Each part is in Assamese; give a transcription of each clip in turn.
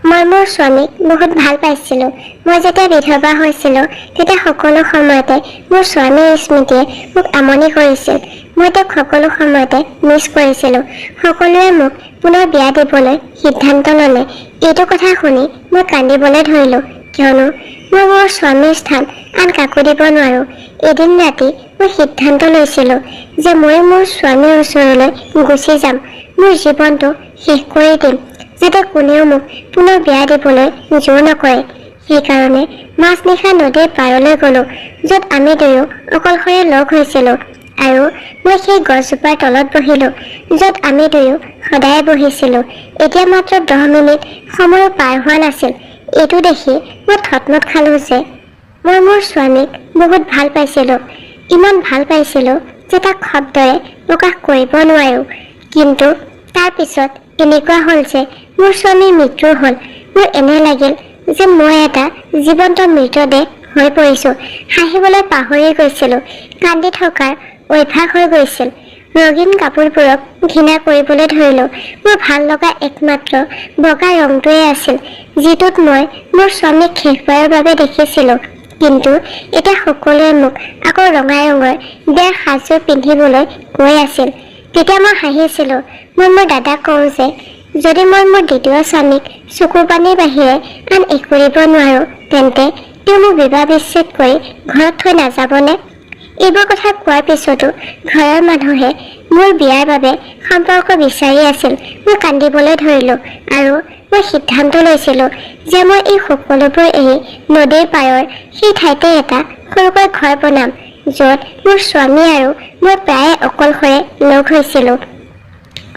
মই মোৰ স্বামীক বহুত ভাল পাইছিলোঁ। মই যেতিয়া বিধৱা হৈছিলোঁ তেতিয়া সকলো সময়তে মোৰ স্বামীৰ স্মৃতিয়ে মোক আমনি কৰিছিল। মই তেওঁক সকলো সময়তে মিছ কৰিছিলোঁ। সকলোৱে মোক পুনৰ বিয়া দিবলৈ সিদ্ধান্ত ল'লে। এইটো কথা শুনি মই কান্দিবলৈ ধৰিলোঁ, কিয়নো মই মোৰ স্বামীৰ স্থান আন কাকো দিব নোৱাৰোঁ। এদিন ৰাতি মই সিদ্ধান্ত লৈছিলোঁ যে মই মোৰ স্বামীৰ ওচৰলৈ গুচি যাম, মোৰ জীৱনটো শেষ কৰি দিম, যাতে কোনেও মোক পুনৰ বিয়া দিবলৈ জোৰ নকৰে। সেইকাৰণে মাজনিশা নদীৰ পাৰলৈ গ'লোঁ, য'ত আমি দুয়ো অকলশৰে লগ হৈছিলোঁ, আৰু মই সেই গছজোপাৰ তলত বহিলোঁ, য'ত আমি দুয়ো সদায় বহিছিলোঁ। এতিয়া মাত্ৰ 10 মিনিট সময়ো পাৰ হোৱা নাছিল। এইটো দেখি মই থতমত খালোঁ যে মই মোৰ স্বামীক বহুত ভাল পাইছিলোঁ। ইমান ভাল পাইছিলোঁ যে তাক শব্দৰে প্ৰকাশ কৰিব নোৱাৰোঁ। কিন্তু তাৰ পিছত এনেকুৱা হ'ল যে মোৰ স্বামীৰ মৃত্যু হ'ল। মোৰ এনে লাগিল যে মই এটা জীৱন্ত মৃতদেহ হৈ পৰিছোঁ। হাঁহিবলৈ পাহৰি গৈছিলোঁ। কান্দি থকাৰ অভ্যাস হৈ গৈছিল। ৰঙীন কাপোৰবোৰক ঘৃণা কৰিবলৈ ধৰিলোঁ। মোৰ ভাল লগা একমাত্ৰ বগা ৰংটোৱে আছিল, যিটোত মই মোৰ স্বামীক শেষবাৰৰ বাবে দেখিছিলোঁ। কিন্তু এতিয়া সকলোৱে মোক আকৌ ৰঙা ৰঙৰ বিয়াৰ সাজযোৰ পিন্ধিবলৈ কৈ আছিল। তেতিয়া মই হাঁহিছিলোঁ। মই মোৰ দাদাক কওঁ যে যদি মই মোৰ দ্বিতীয় স্বামীক চকুৰ পানীৰ বাহিৰে আন একো দিব নোৱাৰোঁ, তেন্তে তেওঁ মোক বিবাহ বিচ্ছেদ কৰি ঘৰত থৈ নাযাবনে? এইবোৰ কথা কোৱাৰ পিছতো ঘৰৰ মানুহে মোৰ বিয়াৰ বাবে সম্পৰ্ক বিচাৰি আছিল। মই কান্দিবলৈ ধৰিলোঁ, আৰু মই সিদ্ধান্ত লৈছিলোঁ যে মই এই সকলোবোৰ এৰি নদীৰ পাৰৰ সেই ঠাইতে এটা সৰুকৈ ঘৰ বনাম, য'ত মোৰ স্বামী আৰু মই প্ৰায়ে অকলশৰে লগ হৈছিলোঁ।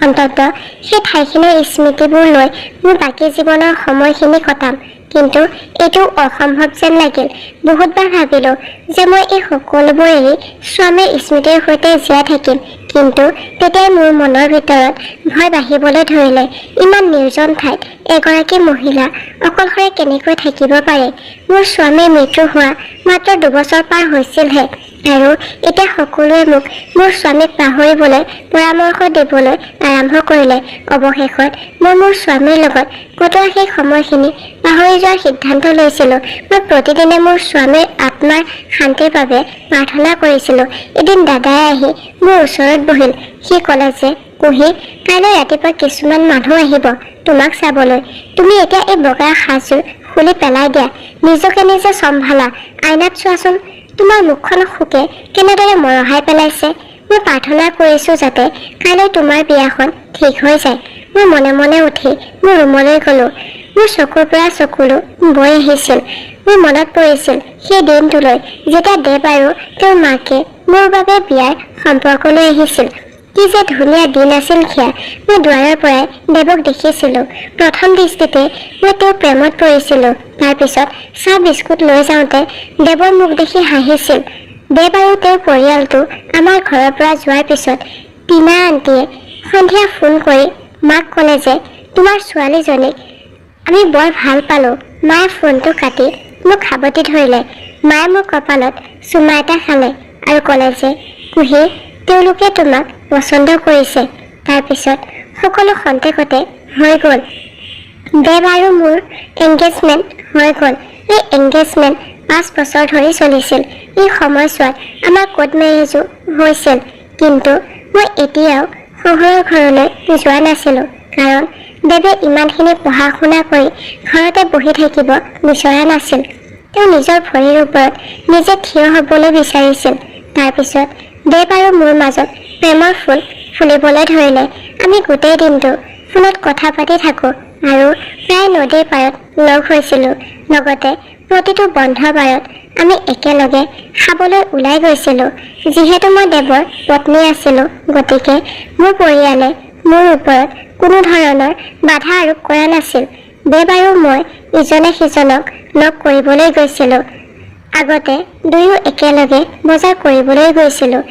অন্ততঃ সেই ঠাইখিনিৰ স্মৃতিবোৰ লৈ মোৰ বাকী জীৱনৰ সময়খিনি কটাম। কিন্তু এইটো অসম্ভৱ যেন লাগিল। বহুতবাৰ ভাবিলোঁ যে মই এই সকলোবোৰ এৰি স্বামীৰ স্মৃতিৰ সৈতে জীয়াই থাকিম, কিন্তু তেতিয়াই মোৰ মনৰ ভিতৰত ভয় বাঢ়িবলৈ ধৰিলে। ইমান নিৰ্জন ঠাইত এগৰাকী মহিলা অকলশৰে কেনেকৈ থাকিব পাৰে? মোৰ স্বামীৰ মৃত্যু হোৱা মাত্ৰ 2 বছৰ পাৰ হৈছিলহে, আৰু এতিয়া সকলোৱে মোক মোৰ স্বামীক পাহৰিবলৈ পৰামৰ্শ দিবলৈ আৰম্ভ কৰিলে। অৱশেষত মই মোৰ স্বামীৰ লগত কটোৱা সেই সময়খিনি পাহৰি যোৱাৰ সিদ্ধান্ত লৈছিলোঁ। মই প্ৰতিদিনে মোৰ স্বামীৰ আত্মাৰ শান্তিৰ বাবে প্ৰাৰ্থনা কৰিছিলোঁ। এদিন দাদাই আহি মোৰ ওচৰত বহিল। সি ক'লে যে কুহি, কাইলৈ ৰাতিপুৱা কিছুমান মানুহ আহিব তোমাক চাবলৈ। তুমি এতিয়া এই বগা সাজযোৰ খুলি পেলাই দিয়া। নিজকে নিজে চম্ভালা। আইনাত চোৱাচোন, তোমাৰ মুখখন শোকে কেনেদৰে মৰহাই পেলাইছে। মই প্ৰাৰ্থনা কৰিছোঁ যাতে কাইলৈ তোমাৰ বিয়াখন ঠিক হৈ যায়। মই মনে মনে উঠি মোৰ ৰুমলৈ গ'লোঁ। মোৰ চকুৰ পৰা চকুলো বৈ আহিছিল। মোৰ মনত পৰিছিল সেই দিনটোলৈ যেতিয়া দেৱ আৰু তেওঁৰ মাকে মোৰ বাবে বিয়াৰ সম্পৰ্ক লৈ আহিছিল। কি যে ধুনীয়া দিন আছিল সেয়া। মই দুৱাৰৰ পৰাই দেৱক দেখিছিলোঁ। প্ৰথম দৃষ্টিতে মই তেওঁৰ প্ৰেমত পৰিছিলোঁ। তাৰপিছত চাহ বিস্কুট লৈ যাওঁতে দেৱৰ মুখ দেখি হাঁহিছিল। দেৱ আৰু তেওঁৰ পৰিয়ালটো আমাৰ ঘৰৰ পৰা যোৱাৰ পিছত টিনা আণ্টিয়ে সন্ধিয়া ফোন কৰি মাক ক'লে যে তোমাৰ ছোৱালীজনীক আমি বৰ ভাল পালোঁ। মায়ে ফোনটো কাটি মোক সাৱটি ধৰিলে। মায়ে মোৰ কপালত চুমা এটা খালে আৰু ক'লে যে কুহি, তেওঁলোকে তোমাক পচন্দ কৰিছে। তাৰপিছত সকলো খন্তেকতে হৈ গ'ল। দেৱ আৰু মোৰ এংগেজমেণ্ট হৈ গ'ল। এই এংগেজমেণ্ট 5 বছৰ ধৰি চলিছিল। এই সময়ছোৱাত আমাৰ কোৰ্ট মেৰেজো হৈছিল। কিন্তু মই এতিয়াও শহুৰৰ ঘৰলৈ যোৱা নাছিলোঁ, কাৰণ দেৱে ইমানখিনি পঢ়া শুনা কৰি ঘৰতে বহি থাকিব বিচৰা নাছিল। তেওঁ নিজৰ ভৰিৰ ওপৰত নিজে থিয় হ'বলৈ বিচাৰিছিল। তাৰপিছত দেৱ আৰু মোৰ মাজত প্ৰেমৰ ফুল ফুলিবলৈ ধৰিলে। আমি গোটেই দিনটো ফোনত কথা পাতি থাকোঁ আৰু প্ৰায় নদীৰ পাৰত লগ হৈছিলোঁ। লগতে প্ৰতিটো বন্ধ বাৰত আমি একেলগে খাবলৈ ওলাই গৈছিলোঁ। যিহেতু মই দেৱৰ পত্নী আছিলোঁ, গতিকে মোৰ পৰিয়ালে মোৰ ওপৰত কোনো ধৰণৰ বাধা আৰোপ কৰা নাছিল। দেৱ আৰু মই ইজনে সিজনক লগ কৰিবলৈ গৈছিলোঁ। আগতে দুয়ো একেলগে বজাৰ কৰিবলৈ গৈছিলোঁ।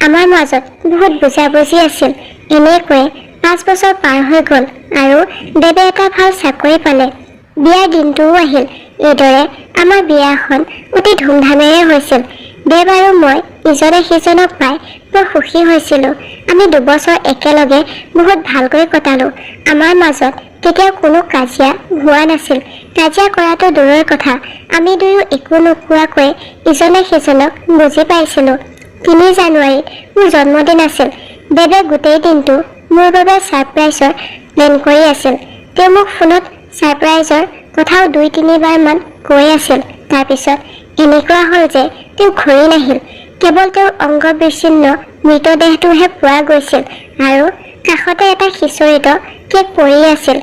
আমাৰ মাজত বহুত বুজাবুজি আছিল। এনেকৈয়ে 5 বছৰ পাৰ হৈ গ'ল আৰু দেৱে এটা ভাল চাকৰি পালে। বিয়াৰ দিনটোও আহিল। এইদৰে আমাৰ বিয়াখন অতি ধুমধামেৰে হৈছিল। দেৱ আৰু মই ইজনে সিজনক পাই বৰ সুখী হৈছিলোঁ। আমি 2 বছৰ একেলগে বহুত ভালকৈ কটালোঁ। আমাৰ মাজত কেতিয়াও কোনো কাজিয়া হোৱা নাছিল। কাজিয়া কৰাটো দূৰৰ কথা, আমি দুয়ো একো নোকোৱাকৈ ইজনে সিজনক বুজি পাইছিলোঁ। 3 জানুৱাৰীত মোৰ জন্মদিন আছিল। বেবে গোটেই দিনটো মোৰ বাবে ছাৰপ্ৰাইজৰ প্লেন কৰি আছিল। তেওঁ মোক ফোনত ছাৰপ্ৰাইজৰ কথাও 2-3 বাৰমান কৈ আছিল। তাৰপিছত এনেকুৱা হ'ল যে তেওঁ ঘূৰি নাহিল। কেৱল তেওঁৰ অংগ বিচ্ছিন্ন মৃতদেহটোহে পোৱা গৈছিল আৰু কাষতে এটা সিঁচৰিত কেক পৰি আছিল।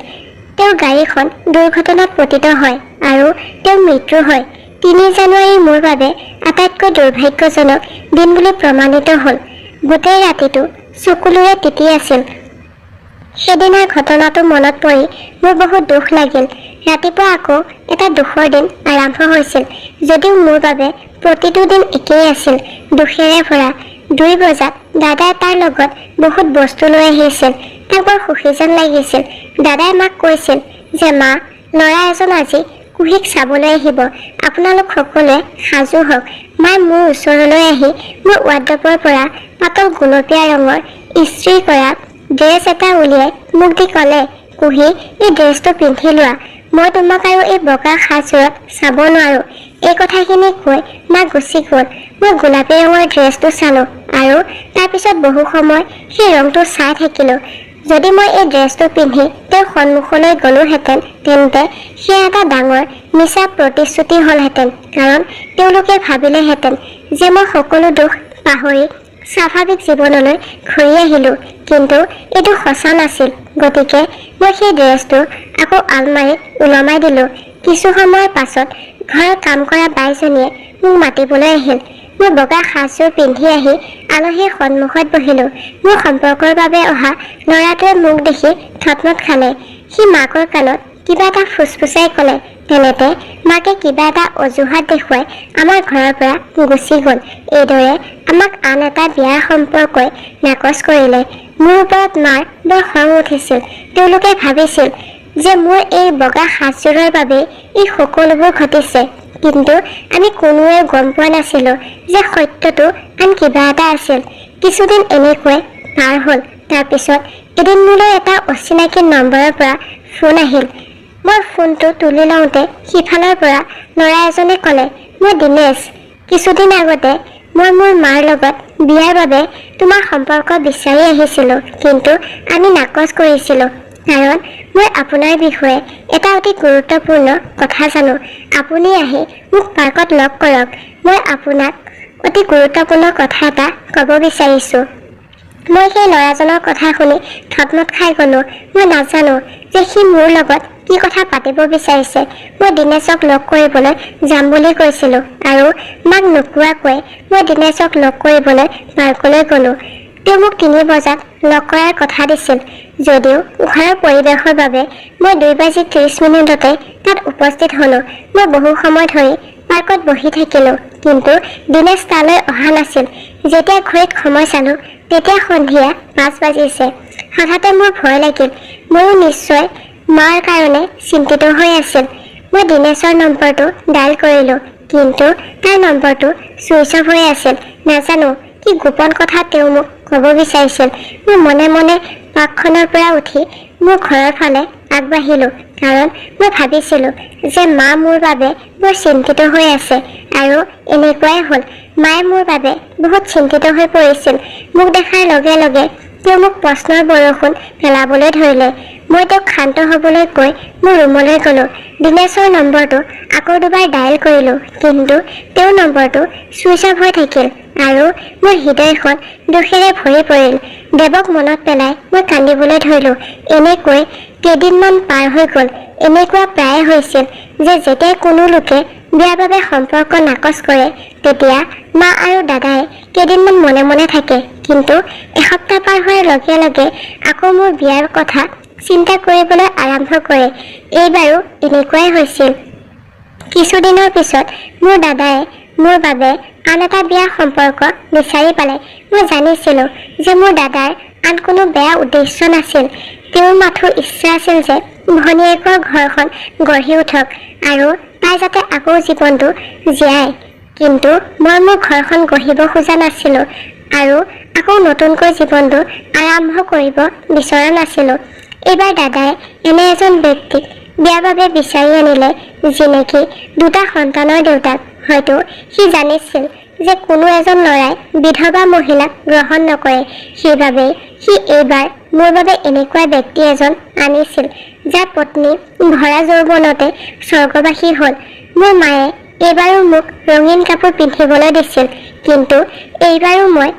তেওঁৰ গাড়ীখন দুৰ্ঘটনাত পতিত হয় আৰু তেওঁৰ মৃত্যু হয়। 3 জানুৱাৰী মোৰ বাবে আটাইতকৈ দুৰ্ভাগ্যজনক দিন বুলি প্ৰমাণিত হ'ল। গোটেই ৰাতিটো চকুলোৰে তিতি আছিল। সেইদিনাৰ ঘটনাটো মনত পৰি মোৰ বহুত দুখ লাগিল। ৰাতিপুৱা আকৌ এটা দুখৰ দিন আৰম্ভ হৈছিল। যদিও মোৰ বাবে প্ৰতিটো দিন একেই আছিল, দুখেৰে ভৰা। 2 বজাত দাদাই তাৰ লগত বহুত বস্তু লৈ আহিছিল। তাক বৰ সুখী যেন লাগিছিল। দাদাই মাক কৈছিল যে মা, ল'ৰা এজন আজি কুহিক চাবলৈ আহিব, আপোনালোক সকলোৱে সাজু হওক। মায়ে মোৰ ওচৰলৈ আহি মোৰ ৱাৰ্ড্ৰবৰ পৰা পাতল গুলপীয়া ৰঙৰ ইস্ত্ৰি কৰা ড্ৰেছ এটা উলিয়াই মোক দি ক'লে, কুহি, এই ড্ৰেছটো পিন্ধি লোৱা। মই তোমাক আৰু এই বগা সাজযোৰত চাব নোৱাৰোঁ। এই কথাখিনি কৈ মা গুচি গ'ল। মই গোলাপী ৰঙৰ ড্ৰেছটো চালোঁ আৰু তাৰপিছত বহু সময় সেই ৰংটো চাই থাকিলোঁ। যদি মই এই ড্ৰেছটো পিন্ধি তেওঁৰ সন্মুখলৈ গ'লোহেঁতেন তেন্তে সেয়া এটা ডাঙৰ মিছা প্ৰতিশ্ৰুতি হ'লহেঁতেন, কাৰণ তেওঁলোকে ভাবিলেহেঁতেন যে মই সকলো দুখ পাহৰি স্বাভাৱিক জীৱনলৈ ঘূৰি আহিলোঁ। কিন্তু এইটো সঁচা নাছিল। গতিকে মই সেই ড্ৰেছটো আকৌ আলমাৰীত ওলমাই দিলোঁ। কিছু সময়ৰ পাছত ঘৰত কাম কৰা বাইজনীয়ে মোক মাতিবলৈ আহিল। মই বগা সাজযোৰ পিন্ধি আহি আলহীৰ সন্মুখত বহিলোঁ। মোৰ সম্পৰ্কৰ বাবে অহা ল'ৰাটোৱে মোক দেখি থতমত খালে। সি মাকৰ কাণত কিবা এটা ফুচফুচাই ক'লে। তেনেতে মাকে কিবা এটা অজুহাত দেখুৱাই আমাৰ ঘৰৰ পৰা গুচি গ'ল। এইদৰে আমাক আন এটা বিয়াৰ সম্পৰ্কই নাকচ কৰিলে। মোৰ ওপৰত মাৰ বৰ খং উঠিছিল। তেওঁলোকে ভাবিছিল যে মোৰ এই বগা সাজযোৰৰ বাবেই এই সকলোবোৰ ঘটিছে। কিন্তু আমি কোনোৱে গম পোৱা নাছিলোঁ যে সত্যটো আন কিবা এটা আছিল। কিছুদিন এনেকৈ পাৰ হ'ল। তাৰপিছত এদিন মোলৈ এটা অচিনাকি নম্বৰৰ পৰা ফোন আহিল। মই ফোনটো তুলি লওঁতে সিফালৰ পৰা ল'ৰা এজনে ক'লে, মই দিনেশ। কিছুদিন আগতে মই মোৰ মাৰ লগত বিয়াৰ বাবে তোমাৰ সম্পৰ্ক বিচাৰি আহিছিলোঁ, কিন্তু আমি নাকচ কৰিছিলোঁ, কাৰণ মই আপোনাৰ বিষয়ে এটা অতি গুৰুত্বপূৰ্ণ কথা জানো। আপুনি আহি মোক পাৰ্কত লগ কৰক। মই আপোনাক অতি গুৰুত্বপূৰ্ণ কথা এটা ক'ব বিচাৰিছোঁ। মই সেই ল'ৰাজনৰ কথা শুনি থতমত খাই গ'লোঁ। মই নাজানো যে সি মোৰ লগত কি কথা পাতিব বিচাৰিছে। মই দিনেশক লগ কৰিবলৈ যাম বুলি কৈছিলোঁ আৰু মাক নোকোৱাকৈ মই দিনেশক লগ কৰিবলৈ পাৰ্কলৈ গ'লোঁ। তেওঁ মোক 3 বজাত লগ কৰাৰ কথা দিছিল। যদিও ঘৰৰ পৰিৱেশৰ বাবে মই 2:30 তাত উপস্থিত হ'লোঁ। মই বহু সময় ধৰি পাৰ্কত বহি থাকিলোঁ, কিন্তু দিনেশ তালৈ অহা নাছিল। যেতিয়া ঘড়ীত সময় চালোঁ তেতিয়া সন্ধিয়া 5 বাজিছে। হঠাতে মোৰ ভয় লাগিল। ময়ো নিশ্চয় মাৰ কাৰণে চিন্তিত হৈ আছিল। মই দিনেশৰ নম্বৰটো ডায়েল কৰিলোঁ, কিন্তু তাৰ নম্বৰটো ছুইচ অফ হৈ আছিল। নাজানো কি গোপন কথা তেওঁ মোক ক'ব বিচাৰিছিল। মই মনে মনে পাৰ্কখনৰ পৰা উঠি মোৰ ঘৰৰ ফালে আগবাঢ়িলোঁ, কাৰণ মই ভাবিছিলোঁ যে মা মোৰ বাবে বৰ চিন্তিত হৈ আছে। আৰু এনেকুৱাই হ'ল। মায়ে মোৰ বাবে বহুত চিন্তিত হৈ পৰিছিল। মোক দেখাৰ লগে লগে তেওঁ মোক প্ৰশ্নৰ বৰষুণ পেলাবলৈ ধৰিলে। মই তেওঁক শান্ত হ'বলৈ কৈ মোৰ ৰুমলৈ গ'লোঁ। দিনেশৰ নম্বৰটো আকৌ 2বাৰ ডায়েল কৰিলোঁ, কিন্তু তেওঁৰ নম্বৰটো ছুইচ অফ হৈ থাকিল আৰু মোৰ হৃদয়খন দুখেৰে ভৰি পৰিল। দেৱক মনত পেলাই মই কান্দিবলৈ ধৰিলোঁ। এনেকৈ কেইদিনমান পাৰ হৈ গ'ল। এনেকুৱা প্ৰায়ে হৈছিল যে যেতিয়াই কোনো লোকে বিয়াৰ বাবে সম্পৰ্ক নাকচ কৰে তেতিয়া মা আৰু দাদাই কেইদিনমান মনে মনে থাকে, কিন্তু এসপ্তাহ পাৰ হোৱাৰ লগে লগে আকৌ মোৰ বিয়াৰ কথা চিন্তা কৰিবলৈ আৰম্ভ কৰে। এইবাৰো এনেকুৱাই হৈছিল। কিছুদিনৰ পিছত মোৰ দাদাই মোৰ বাবে আন এটা বিয়াৰ সম্পৰ্ক বিচাৰি পালে। মই জানিছিলোঁ যে মোৰ দাদাৰ আন কোনো বেয়া উদ্দেশ্য নাছিল। তেওঁৰ মাথো ইচ্ছা আছিল যে ভনীয়েকৰ ঘৰখন গঢ়ি উঠক আৰু তাই যাতে আকৌ জীৱনটো জীয়াই। কিন্তু মই মোৰ ঘৰখন গঢ়িব খোজা নাছিলোঁ আৰু আকৌ নতুনকৈ জীৱনটো আৰম্ভ কৰিব বিচৰা নাছিলোঁ। এইবাৰ দাদাই এনে এজন ব্যক্তিক বিয়াৰ বাবে বিচাৰি আনিলে যি নেকি দুটা সন্তানৰ দেউতাক। হয়তো সি জানিছিল যে কোনো এজন ল'ৰাই বিধৱা মহিলাক গ্ৰহণ নকৰে, সেইবাবেই সি এইবাৰ মোৰ বাবে এনেকুৱা ব্যক্তি এজন আনিছিল যাৰ পত্নী ভৰা যৌৱনতে স্বৰ্গবাসী হ'ল। মোৰ মায়ে এইবাৰো মোক ৰঙীন কাপোৰ পিন্ধিবলৈ দিছিল, কিন্তু এইবাৰো মই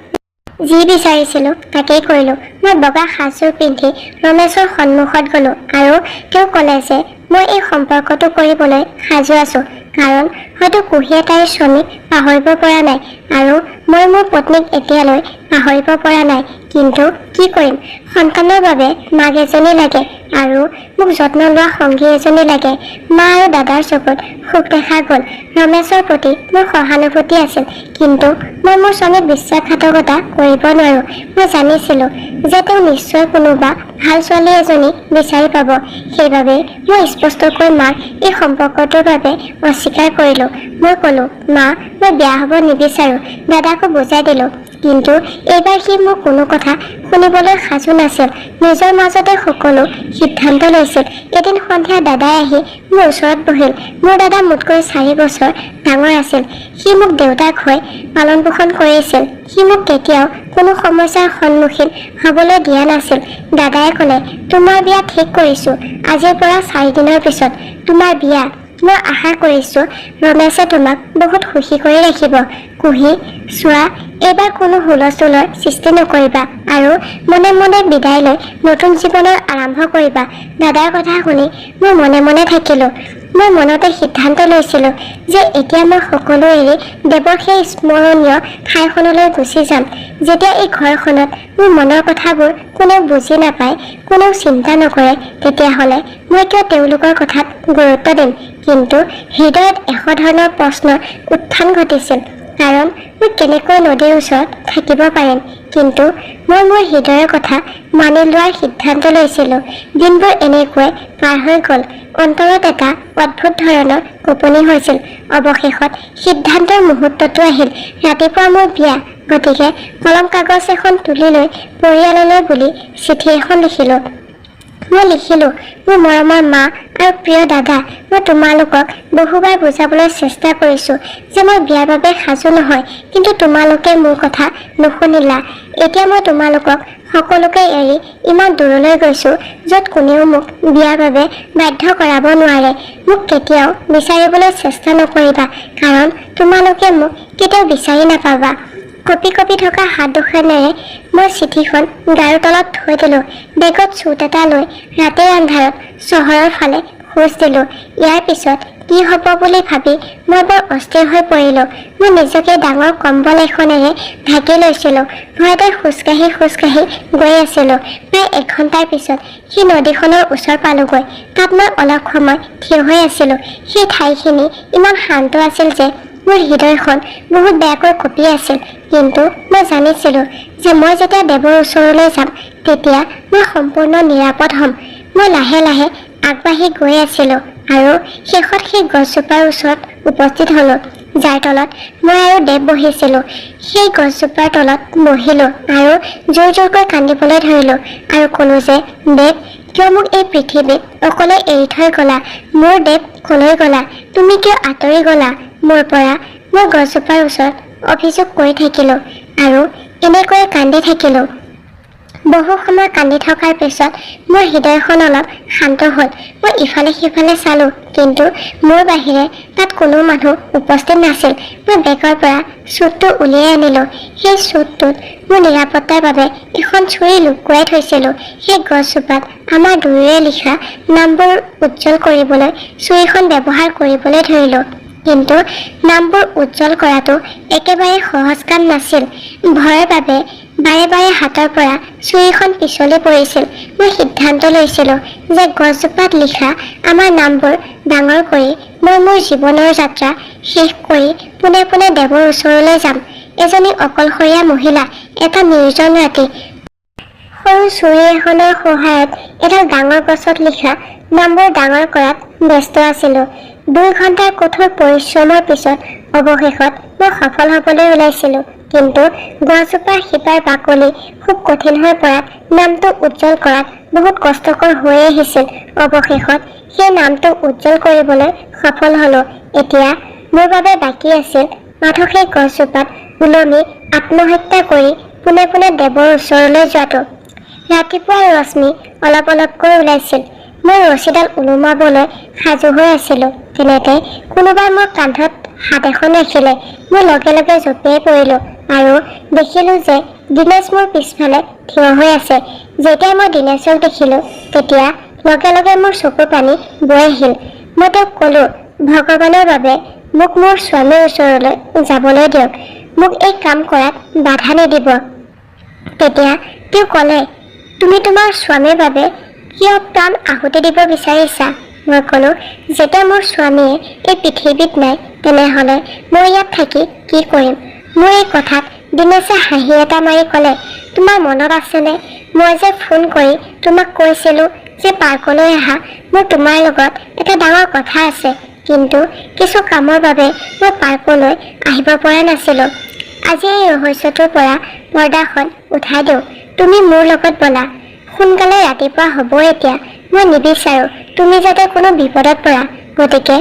যি বিচাৰিছিলোঁ তাকেই কৰিলোঁ। মই বগা সাজযোৰ পিন্ধি ৰমেশৰ সন্মুখত গ'লোঁ আৰু তেওঁ ক'লে যে মই এই সম্পৰ্কটো কৰিবলৈ সাজু আছোঁ, কাৰণ হয়তো কুহিয়ে তাইৰ স্বামীক পাহৰিব পৰা নাই আৰু মই মোৰ পত্নীক এতিয়ালৈ পাহৰিব পৰা নাই। কিন্তু কি কৰিম, সন্তানৰ বাবে মাক এজনী লাগে আৰু মোক যত্ন লোৱা সংগী এজনী লাগে। মা আৰু দাদাৰ চকুত সুখ দেখা গ'ল। ৰমেশৰ প্ৰতি মোৰ সহানুভূতি আছিল, কিন্তু মই মোৰ স্বামীক বিশ্বাসঘাতকতা কৰিব নোৱাৰোঁ। মই জানিছিলোঁ যে তেওঁ নিশ্চয় কোনোবা ভাল ছোৱালী এজনী বিচাৰি পাব, সেইবাবে মই স্পষ্টকৈ মাক এই সম্পৰ্কটোৰ বাবে অস্বীকাৰ কৰিলোঁ। মই ক'লোঁ, মা, মই বিয়া হ'ব নিবিচাৰোঁ। দাদাকো বুজাই দিলোঁ, কিন্তু এইবাৰ সি মোৰ কোনো কথা শুনিবলৈ সাজু নাছিল। নিজৰ মাজতে সকলো সিদ্ধান্ত লৈছিল। এদিন সন্ধিয়া দাদাই আহি মোৰ ওচৰত বহিল। মোৰ দাদা মোতকৈ 4 বছৰ ডাঙৰ আছিল। সি মোক দেউতাক হৈ পালন পোষণ কৰিছিল। সি মোক কেতিয়াও কোনো সমস্যাৰ সন্মুখীন হ'বলৈ দিয়া নাছিল। দাদাই ক'লে, তোমাৰ বিয়া ঠিক কৰিছোঁ। আজিৰ পৰা 4 দিনৰ পিছত তোমাৰ বিয়া। মই আশা কৰিছোঁ ৰমেশে তোমাক বহুত সুখী কৰি ৰাখিব। কুহি, চোৱা, এইবাৰ কোনো হুলস্থুলৰ সৃষ্টি নকৰিবা আৰু মনে মনে বিদায় লৈ নতুন জীৱনৰ আৰম্ভ কৰিবা। দাদাৰ কথা শুনি মই মনে মনে থাকিলোঁ। মই মনতে সিদ্ধান্ত লৈছিলোঁ যে এতিয়া মই সকলো এৰি দেৱৰ সেই স্মৰণীয় ঠাইখনলৈ গুচি যাম। যেতিয়া এই ঘৰখনত মোৰ মনৰ কথাবোৰ কোনেও বুজি নাপায়, কোনেও চিন্তা নকৰে, তেতিয়াহ'লে মই কিয় তেওঁলোকৰ কথাত গুৰুত্ব দিম? কিন্তু হৃদয়ত এশ ধৰণৰ প্ৰশ্নৰ উত্থান ঘটিছিল, কাৰণ মই কেনেকৈ নদীৰ ওচৰত থাকিব পাৰিম? কিন্তু মই মোৰ হৃদয়ৰ কথা মানি লোৱাৰ সিদ্ধান্ত লৈছিলোঁ। দিনবোৰ এনেকৈ পাৰ হৈ গ'ল। অন্তৰত এটা অদ্ভুত ধৰণৰ কঁপনি হৈছিল। অৱশেষত সিদ্ধান্তৰ মুহূৰ্তটো আহিল। ৰাতিপুৱা মোৰ বিয়া, গতিকে কলম কাগজ এখন তুলি লৈ পৰিয়াললৈ বুলি চিঠি এখন লিখিলোঁ। মই লিখিলোঁ, মোৰ মৰমৰ মা আৰু প্ৰিয় দাদা, মই তোমালোকক বহুবাৰ বুজাবলৈ চেষ্টা কৰিছোঁ যে মই বিয়াৰ বাবে সাজু নহয়, কিন্তু তোমালোকে মোৰ কথা নুশুনিলা। এতিয়া মই তোমালোকক সকলোকে এৰি ইমান দূৰলৈ গৈছোঁ, য'ত কোনেও মোক বিয়াৰ বাবে বাধ্য কৰাব নোৱাৰে। মোক কেতিয়াও বিচাৰিবলৈ চেষ্টা নকৰিবা, কাৰণ তোমালোকে মোক কেতিয়াও বিচাৰি নাপাবা। কঁপি কঁপি থকা হাত দুখনেৰে মই চিঠিখন গাৰুৰ তলত থৈ দিলোঁ। বেগত চুট এটা লৈ ৰাতিৰ আন্ধাৰত চহৰৰ ফালে খোজ দিলোঁ। ইয়াৰ পিছত কি হ'ব বুলি ভাবি মই বৰ অস্থিৰ হৈ পৰিলোঁ। মই নিজকে ডাঙৰ কম্বল এখনেৰে ঢাকি লৈছিলোঁ। ভয়তে খোজকাঢ়ি গৈ আছিলোঁ। প্ৰায় 1 ঘণ্টাৰ পিছত সেই নদীখনৰ ওচৰ পালোঁগৈ। তাত মই অলপ সময় থিয় হৈ আছিলোঁ। সেই ঠাইখিনি ইমান শান্ত আছিল যে মোৰ হৃদয়খন বহুত বেয়াকৈ কঁপি আছিল। কিন্তু মই জানিছিলোঁ যে মই যেতিয়া দেৱৰ ওচৰলৈ যাম, তেতিয়া মই সম্পূৰ্ণ নিৰাপদ হ'ম। মই লাহে লাহে আগবাঢ়ি গৈ আছিলোঁ আৰু শেষত সেই গছজোপাৰ ওচৰত উপস্থিত হ'লোঁ, যাৰ তলত মই আৰু দেৱ বহিছিলোঁ। সেই গছজোপাৰ তলত বহিলোঁ আৰু জোৰ জোৰকৈ কান্দিবলৈ ধৰিলোঁ আৰু ক'লোঁ যে, দেৱ, কিয় মোক এই পৃথিৱীত অকলে এৰি থৈ গ'লা? মোৰ দেৱ, ক'লৈ গ'লা? তুমি কিয় আঁতৰি গ'লা মোৰ পৰা? মই গছজোপাৰ ওচৰত অভিযোগ কৰি থাকিলোঁ আৰু এনেকৈয়ে কান্দি থাকিলোঁ। বহু সময় কান্দি থকাৰ পিছত মোৰ হৃদয়খন অলপ শান্ত হ'ল। মই ইফালে সিফালে চালোঁ, কিন্তু মোৰ বাহিৰে তাত কোনো মানুহ উপস্থিত নাছিল। মই বেগৰ পৰা চুটটো উলিয়াই আনিলোঁ। সেই চুটটোত মোৰ নিৰাপত্তাৰ বাবে এখন ছুৰী লুকুৱাই থৈছিলোঁ। সেই গছজোপাত আমাৰ দুয়োৰে লিখা নামবোৰ উজ্জ্বল কৰিবলৈ ছুৰীখন ব্যৱহাৰ কৰিবলৈ ধৰিলোঁ। কিন্তু নামবোৰ উজ্জ্বল কৰাটো একেবাৰে সহজ কাম নাছিল। ভয়ৰ বাবে বাৰে বাৰে হাতৰ পৰা ছুৰীখন পিছলি পৰিছিল। মই সিদ্ধান্ত লৈছিলোঁ যে গছজোপাত লিখা আমাৰ নামবোৰ ডাঙৰ কৰি মই মোৰ জীৱনৰ যাত্ৰা শেষ কৰি পোনে পোনে দেৱৰ ওচৰলৈ যাম। এজনী অকলশৰীয়া মহিলা, এটা নিৰ্জন ৰাতি, সৰু ছুৰী এখনৰ সহায়ত এডাল ডাঙৰ গছত লিখা নামবোৰ ডাঙৰ কৰাত ব্যস্ত আছিলোঁ। 2 ঘণ্টাৰ কঠোৰ পৰিশ্ৰমৰ পিছত অৱশেষত মই সফল হ'বলৈ ওলাইছিলোঁ। কিন্তু গছজোপাৰ শিপাৰ বাকলি খুব কঠিন হৈ পৰাত নামটো উজ্জ্বল কৰাত বহুত কষ্টকৰ হৈ আহিছিল। অৱশেষত সেই নামটো উজ্জ্বল কৰিবলৈ সফল হলো। এতিয়া মোৰ বাবে বাকী আছিল মাথো সেই গছজোপাত ওলমি আত্মহত্যা কৰি পোনে পোনে দেৱৰ ওচৰলৈ যোৱাটো। ৰাতিপুৱাৰ ৰশ্মি অলপ অলপকৈ ওলাইছিল। মই ৰছীডাল ওলোমাবলৈ সাজু হৈ আছিলো। তেনেতে কোনোবাই মোৰ কান্ধত হাত এখন ৰাখিলে। মই লগে লগে জঁপিয়াই পৰিলো আৰু দেখিলো যে দিনেশ মোৰ পিছফালে থিয় হৈ আছে। যেতিয়া মই দিনেশক দেখিলো তেতিয়া লগে লগে মোৰ চকু পানী বৈ আহিল। মই তেওঁক ক'লো, ভগৱানৰ বাবে মোক মোৰ স্বামীৰ ওচৰলৈ যাবলৈ দিয়ক, মোক এই কাম কৰাত বাধা নিদিব। তেতিয়া তেওঁ ক'লে, তুমি তোমাৰ স্বামীৰ বাবে কিয় প্ৰাণ আহুতি দিব বিচাৰিছা? মই ক'লো, যেতিয়া মোৰ স্বামীয়ে এই পৃথিৱীত নাই তেনেহ'লে মই ইয়াত থাকি কি কৰিম? মোৰ এই কথাত দিনেশে হাঁহি এটা মাৰি ক'লে, তোমাৰ মনত আছেনে মই যে ফোন কৰি তোমাক কৈছিলোঁ যে পাৰ্কলৈ আহা, মোৰ তোমাৰ লগত এটা ডাঙৰ কথা আছে, কিন্তু কিছু কামৰ বাবে মই পাৰ্কলৈ আহিব পৰা নাছিলোঁ। আজি এই ৰহস্যটোৰ পৰা পৰ্দাখন উঠাই দিওঁ, তুমি মোৰ লগত ব'লা। সোনকালে ৰাতিপুৱা হ'ব এতিয়া। মই নিবিচাৰোঁ তুমি যাতে কোনো বিপদত পৰা, গতিকে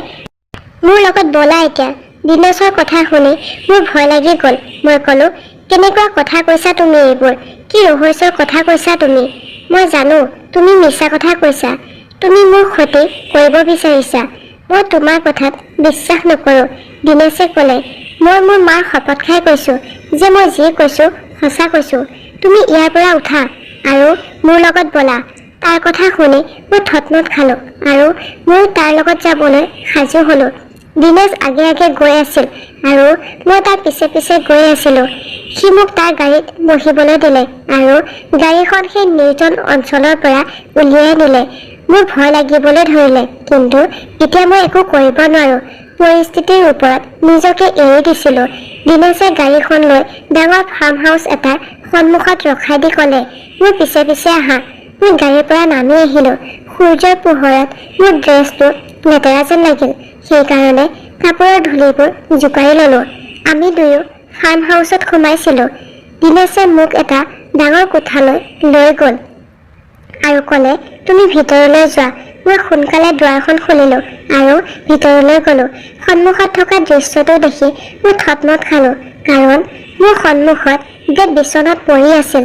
মোৰ লগত ব'লা এতিয়া। দিনেশৰ কথা শুনি মোৰ ভয় লাগি গ'ল। মই ক'লো, কেনেকুৱা কথা কৈছা তুমি এইবোৰ? কি ৰহস্যৰ কথা কৈছা তুমি? মই জানো তুমি মিছা কথা কৈছা। তুমি মোৰ ক্ষতি কৰিব বিচাৰিছা। মই তোমাৰ কথাত বিশ্বাস নকৰোঁ। দিনেশে ক'লে, মই মোৰ মাৰ শপত খাই কৈছোঁ যে মই যি কৈছোঁ সঁচা কৈছোঁ। তুমি ইয়াৰ পৰা উঠা আৰু মোৰ লগত ব'লা। তাৰ কথা শুনি মই থতমত খালোঁ আৰু ময়ো তাৰ লগত যাবলৈ সাজু হ'লোঁ। দিনেশ আগে আগে গৈ আছিল আৰু মই তাৰ পিছে পিছে গৈ আছিলোঁ। সি মোক তাৰ গাড়ীত বহিবলৈ দিলে আৰু গাড়ীখন সেই নিৰ্জন অঞ্চলৰ পৰা উলিয়াই নিলে। মোৰ ভয় লাগিবলৈ ধৰিলে, কিন্তু এতিয়া মই একো কৰিব নোৱাৰোঁ। পৰিস্থিতিৰ ওপৰত নিজকে এৰি দিছিলোঁ। দিনেশে গাড়ীখন লৈ ডাঙৰ ফাৰ্ম হাউচ এটাৰ সন্মুখত ৰখাই দি ক'লে, মোৰ পিছে পিছে আহা। মই গাড়ীৰ পৰা নামি আহিলোঁ। সূৰ্যৰ পোহৰত মোৰ ড্ৰেছটো লেতেৰা যেন লাগিল, সেইকাৰণে কাপোৰৰ ধূলিবোৰ জোকাৰি ল'লোঁ। আমি দুয়ো ফাৰ্ম হাউচত সোমাইছিলোঁ। দিনেশে মোক এটা ডাঙৰ কোঠালৈ লৈ গ'ল আৰু ক'লে, তুমি ভিতৰলৈ যোৱা। মই সোনকালে দুৱাৰখন খুলিলোঁ আৰু ভিতৰলৈ গ'লোঁ। সন্মুখত থকা দৃশ্যটো দেখি মই থতমত খালোঁ, কাৰণ মোৰ সন্মুখত ডেড বিচনাত পৰি আছিল।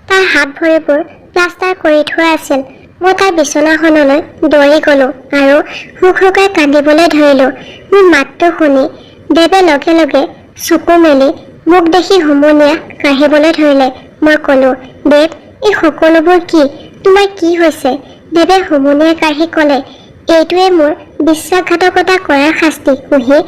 তাৰ হাত ভৰিবোৰ প্লাষ্টাৰ কৰি থোৱা আছিল। মই তাৰ বিচনাখনলৈ দৌৰি গ'লোঁ আৰু হুকহুকাই কান্দিবলৈ ধৰিলোঁ। মোৰ মাতটো শুনি দেৱে লগে লগে চকু মেলি মোক দেখি হুমুনিয়াহ কাঢ়িবলৈ ধৰিলে। মই ক'লো, দেৱ, এই সকলোবোৰ কি? তোমাৰ কি হৈছে? দেৱে হুমুনিয়াহ কাঢ়ি ক'লে, এইটোৱে মোৰ বিশ্বাসঘাতকতা কৰাৰ শাস্তি কুহি।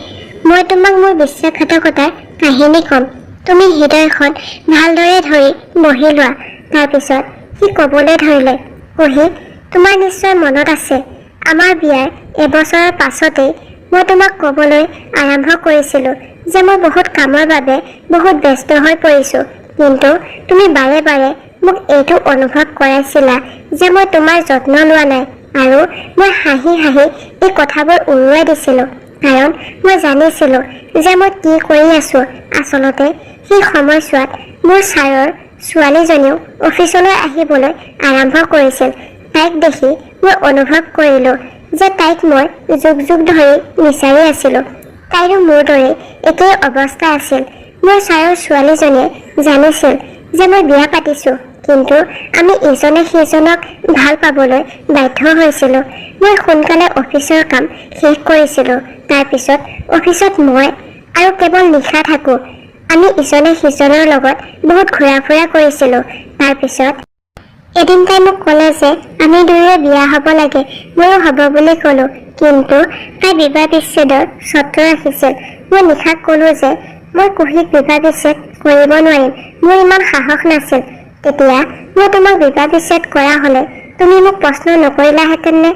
মই তোমাক মোৰ বিশ্বাসঘাতকতাৰ কাহিনী ক'ম। তুমি হৃদয়খন ভালদৰে ধৰি বহি লোৱা। তাৰপিছত সি ক'বলৈ ধৰিলে, কুহি, তোমাৰ নিশ্চয় মনত আছে, আমাৰ বিয়াৰ এবছৰৰ পাছতেই মই তোমাক ক'বলৈ আৰম্ভ কৰিছিলোঁ যে মই বহুত কামৰ বাবে বহুত ব্যস্ত হৈ পৰিছোঁ, কিন্তু তুমি বাৰে বাৰে মোক এইটো অনুভৱ কৰাইছিলা যে মই তোমাৰ যত্ন লোৱা নাই, আৰু মই হাঁহি হাঁহি এই কথাবোৰ উৰুৱাই দিছিলোঁ, কাৰণ মই জানিছিলোঁ যে মই কি কৰি আছোঁ। আচলতে সেই সময়ছোৱাত মোৰ ছাৰৰ ছোৱালীজনীও অফিচলৈ আহিবলৈ আৰম্ভ কৰিছিল। তাইক দেখি মই অনুভৱ কৰিলোঁ যে তাইক মই যুগ যুগ ধৰি বিচাৰি আছিলোঁ। তাইৰো মোৰ দৰে একেই অৱস্থা আছিল। মোৰ ছাৰৰ ছোৱালীজনীয়ে জানিছিল যে মই বিয়া পাতিছোঁ, কিন্তু আমি ইজনে সিজনক ভাল পাবলৈ বাধ্য হৈছিলোঁ। মই সোনকালে অফিচৰ কাম শেষ কৰিছিলোঁ। তাৰপিছত অফিচত মই আৰু কেৱল নিশা থাকোঁ। আমি ইজনে সিজনৰ লগত বহুত ঘূৰা ফুৰা কৰিছিলোঁ। তাৰপিছত এদিন তাই মোক ক'লে যে আমি দুয়োৰে বিয়া হ'ব লাগে। ময়ো হ'ব বুলি ক'লোঁ, কিন্তু তাই বিবাহ বিচ্ছেদৰ চৰ্ত ৰাখিছিল। মই নিশাক ক'লোঁ যে মই কুহিক বিবাহ বিচ্ছেদ কৰিব নোৱাৰিম, মোৰ ইমান সাহস নাছিল। তেতিয়া মই তোমাক বিবাহ বিচ্ছেদ কৰা হ'লে তুমি মোক প্ৰশ্ন নকৰিলাহেঁতেননে?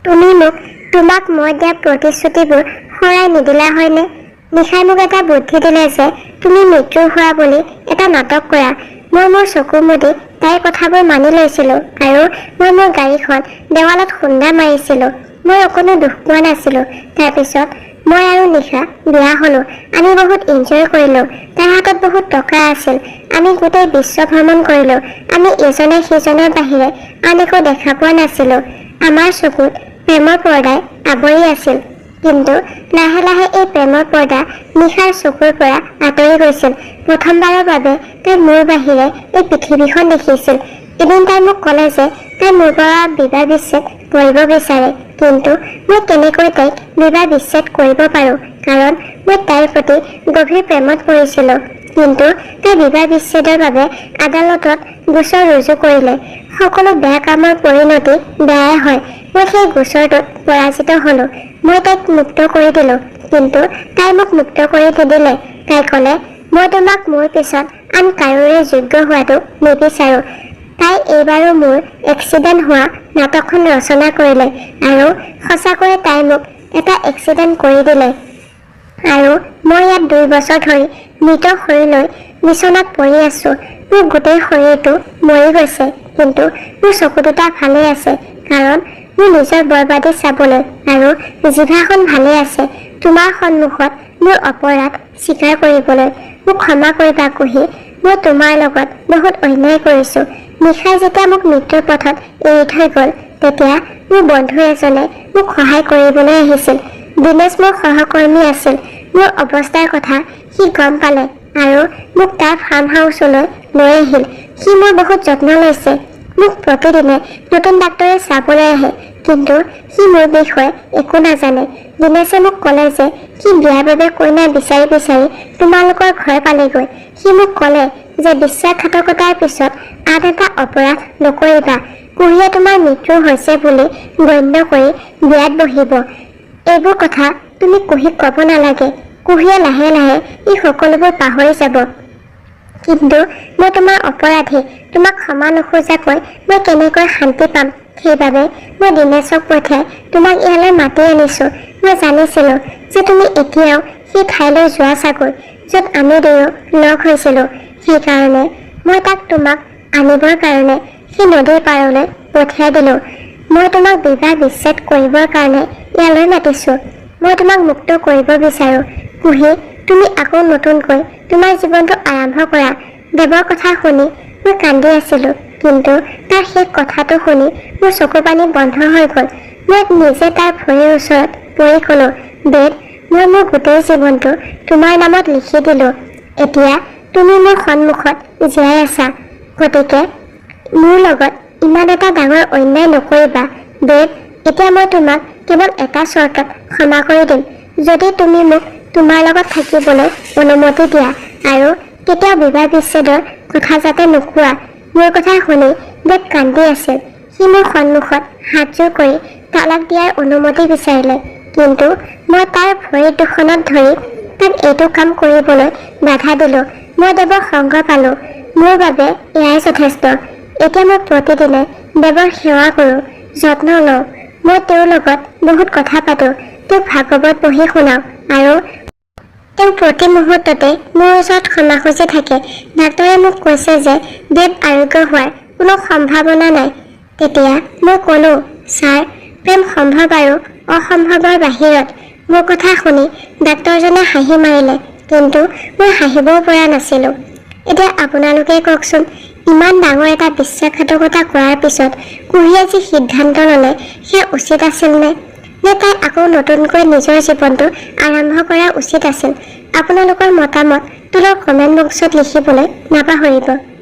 তুমি মোক তোমাক মই দিয়া প্ৰতিশ্ৰুতিবোৰ সৰাই নিদিলা হয়নে? নিশাই মোক এটা বুদ্ধি দিলে যে তুমি মৃত্যু হোৱা বুলি এটা নাটক কৰা। মই মোৰ চকু মুদি তাইৰ কথাবোৰ মানি লৈছিলোঁ আৰু মই মোৰ গাড়ীখন দেৱালত খুন্দা মাৰিছিলোঁ। মই অকণো দুখ পোৱা নাছিলোঁ। তাৰপিছত মই আৰু নিশা বিয়া হলো। আমি বহুত এনজয় কৰিলো। তাৰ হাতত বহুত টকা আছিল। আমি গোটেই বিশ্ব ভ্ৰমণ কৰিলো। আমি ইজনে সিজনৰ বাহিৰে আন একো দেখা পোৱা নাছিলো। আমাৰ চকুত প্ৰেমৰ পৰ্দাই আৱৰি আছিল। কিন্তু লাহে লাহে এই প্ৰেমৰ পৰ্দা নিশাৰ চকুৰ পৰা আঁতৰি গৈছিল। প্ৰথমবাৰৰ বাবে তাই মোৰ বাহিৰে এই পৃথিৱীখন দেখিছিল। এদিন তাই মোক ক'লে যে তাই মোৰ পৰা বিবাহ বিচ্ছেদ কৰিব বিচাৰে। কিন্তু মই কেনেকৈ তাইক বিবাহ বিচ্ছেদ কৰিব পাৰোঁ, কাৰণ মই তাইৰ প্ৰতি গভীৰ প্ৰেমত পৰিছিলোঁ। কিন্তু তাই বিবাহ বিচ্ছেদৰ বাবে আদালতত গোচৰ ৰুজু কৰিলে। সকলো বেয়া কামৰ পৰিণতি বেয়াই হয়। মই সেই গোচৰটোত পৰাজিত হ'লো। মই তাইক মুক্ত কৰি দিলোঁ, কিন্তু তাই মোক মুক্ত কৰি নিদিলে। তাই ক'লে, মই তোমাক মোৰ পিছত আন কাৰোৰে যোগ্য হোৱাটো নিবিচাৰোঁ। তাই এইবাৰো মোৰ এক্সিডেণ্ট হোৱা নাটকখন ৰচনা কৰিলে আৰু সঁচাকৈয়ে তাই মোক এটা এক্সিডেণ্ট কৰি দিলে। আৰু মই ইয়াত 2 বছৰ ধৰি মৃত শৰীৰলৈ বিচনাত পৰি আছোঁ। মোৰ গোটেই শৰীৰটো মৰি গৈছে, কিন্তু মোৰ চকু দুটা ভালে আছে, কাৰণ মোৰ নিজৰ বৰবাদী চাবলৈ আৰু জিভাখন ভালে আছে তোমাৰ সন্মুখত মোৰ অপৰাধ স্বীকাৰ কৰিবলৈ। মোক ক্ষমা কৰিবা কুহি, মই তোমাৰ লগত বহুত অন্যায় কৰিছোঁ। নিশাই যেতিয়া মোক মৃত্যুৰ পথত এৰি থৈ গ'ল, তেতিয়া মোৰ বন্ধু এজনে মোক সহায় কৰিবলৈ আহিছিল। দিনেশ মোৰ সহকৰ্মী আছিল। মোৰ অৱস্থাৰ কথা সি গম পালে আৰু মোক তাৰ ফাৰ্ম হাউচলৈ লৈ আহিল। সি মোৰ বহুত যত্ন লৈছে। মোক প্ৰতিদিনে নতুন ডাক্তৰে চাবলৈ আহে, কিন্তু সি মোৰ বিষয়ে একো নাজানে। দিনেশে মোক ক'লে যে সি বিয়াৰ বাবে কইনা বিচাৰি বিচাৰি তোমালোকৰ ঘৰ পালেগৈ। সি মোক ক'লে যে বিশ্বাসঘাতকতাৰ পিছত আন এটা অপৰাধ নকৰিবা। কুহিয়ে তোমাৰ মৃত্যু হৈছে বুলি গণ্য কৰি বিয়াত বহিব। এইবোৰ কথা তুমি কুহিক ক'ব নালাগে। কুহিয়ে লাহে লাহে এই সকলোবোৰ পাহৰি যাব। কিন্তু মই তোমাৰ অপৰাধী। তোমাক ক্ষমা নোখোজাকৈ মই কেনেকৈ শান্তি পাম, সেইবাবে মই দিনেশক পঠিয়াই তোমাক ইয়ালৈ মাতি আনিছোঁ। মই জানিছিলোঁ যে তুমি এতিয়াও সেই ঠাইলৈ যোৱা চাগৈ, য'ত আমি দুয়ো লগ হৈছিলোঁ। সেইকাৰণে মই তাক তোমাক আনিবৰ কাৰণে সেই নদীৰ পাৰলৈ পঠিয়াই দিলোঁ। মই তোমাক বিবাহ বিচ্ছেদ কৰিবৰ কাৰণে ইয়ালৈ মাতিছোঁ। মই তোমাক মুক্ত কৰিব বিচাৰোঁ। কুহি, তুমি আকৌ নতুনকৈ তোমাৰ জীৱনটো আৰম্ভ কৰা। দেৱৰ কথা শুনি মই কান্দি আছিলোঁ, কিন্তু তাৰ সেই কথাটো শুনি মোৰ চকু পানী বন্ধ হৈ গ'ল। মই নিজে তাৰ ভৰিৰ ওচৰত পৰি ক'লোঁ, দেৱ, মই মোৰ গোটেই জীৱনটো তোমাৰ নামত লিখি দিলোঁ। এতিয়া তুমি মোৰ সন্মুখত জীয়াই আছা, গতিকে মোৰ লগত ইমান এটা ডাঙৰ অন্যায় নকৰিবা। দেৱ, এতিয়া মই তোমাক কেৱল এটা চৰ্তত ক্ষমা কৰি দিম, যদি তুমি মোক তোমাৰ লগত থাকিবলৈ অনুমতি দিয়া আৰু কেতিয়াও বিবাহ বিচ্ছেদৰ কথা যাতে নোকোৱা। মোৰ কথা শুনি দেৱ কান্দি আছিল। সি মোৰ সন্মুখত হাতযোৰ কৰি তালাক দিয়াৰ অনুমতি বিচাৰিলে, কিন্তু মই তাৰ ভৰিৰ দুখনত ধৰি তাক এইটো কাম কৰিবলৈ বাধা দিলোঁ। মই দেৱৰ সংগ পালোঁ। মোৰ বাবে এয়াই যথেষ্ট। এতিয়া মই প্ৰতিদিনে দেৱৰ সেৱা কৰোঁ, যত্ন লওঁ। মই তেওঁৰ লগত বহুত কথা পাতোঁ, তেওঁক ভাগৱত পঢ়ি শুনাওঁ আৰু তেওঁ প্ৰতি মুহূৰ্ততে মোৰ ওচৰত ক্ষমা খুজি থাকে। ডাক্তৰে মোক কৈছে যে দেৱ আৰোগ্য হোৱাৰ কোনো সম্ভাৱনা নাই। তেতিয়া মই ক'লোঁ, ছাৰ, প্ৰেম সম্ভৱ আৰু অসম্ভৱৰ বাহিৰত। মোৰ কথা শুনি ডাক্তৰজনে হাঁহি মাৰিলে, কিন্তু মই হাঁহিবও পৰা নাছিলোঁ। এতিয়া আপোনালোকে কওকচোন, ইমান ডাঙৰ এটা বিশ্বাসঘাতকতা কৰাৰ পিছত কুহিয়ে যি সিদ্ধান্ত ল'লে, সেয়া উচিত আছিল নে তাই আকৌ নতুনকৈ নিজৰ জীৱনটো আৰম্ভ কৰা উচিত আছিল? আপোনালোকৰ মতামত তলৰ কমেণ্ট বক্সত লিখিবলৈ নাপাহৰিব।